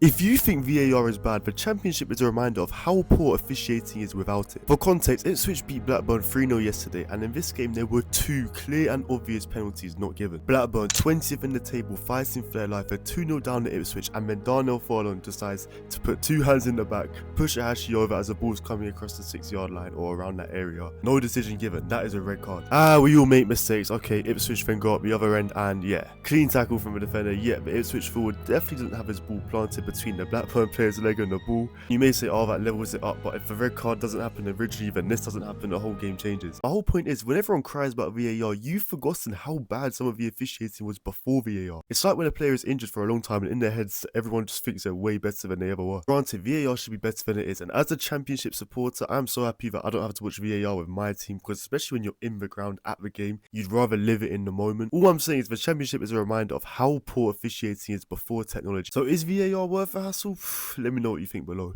If you think VAR is bad, the Championship is a reminder of how poor officiating is without it. For context, Ipswich beat Blackburn 3-0 yesterday, and in this game there were two clear and obvious penalties not given. Blackburn, 20th in the table, fighting for their life, are 2-0 down at Ipswich, and then Darnell Furlong decides to put two hands in the back, push Ahashi over as the ball's coming across the 6-yard line or around that area. No decision given, that is a red card. We all make mistakes. Okay, Ipswich then go up the other end, and yeah, clean tackle from a defender, yeah, but Ipswich forward definitely doesn't have his ball planted between the Blackburn player's leg and the ball. You may say, oh, that levels it up, but if the red card doesn't happen originally, then this doesn't happen, the whole game changes. My whole point is, when everyone cries about VAR, you've forgotten how bad some of the officiating was before VAR. It's like when a player is injured for a long time and in their heads, everyone just thinks they're way better than they ever were. Granted, VAR should be better than it is, and as a Championship supporter, I'm so happy that I don't have to watch VAR with my team, because especially when you're in the ground at the game, you'd rather live it in the moment. All I'm saying is the Championship is a reminder of how poor officiating is before technology. So is VAR worth a hassle? Let me know what you think below.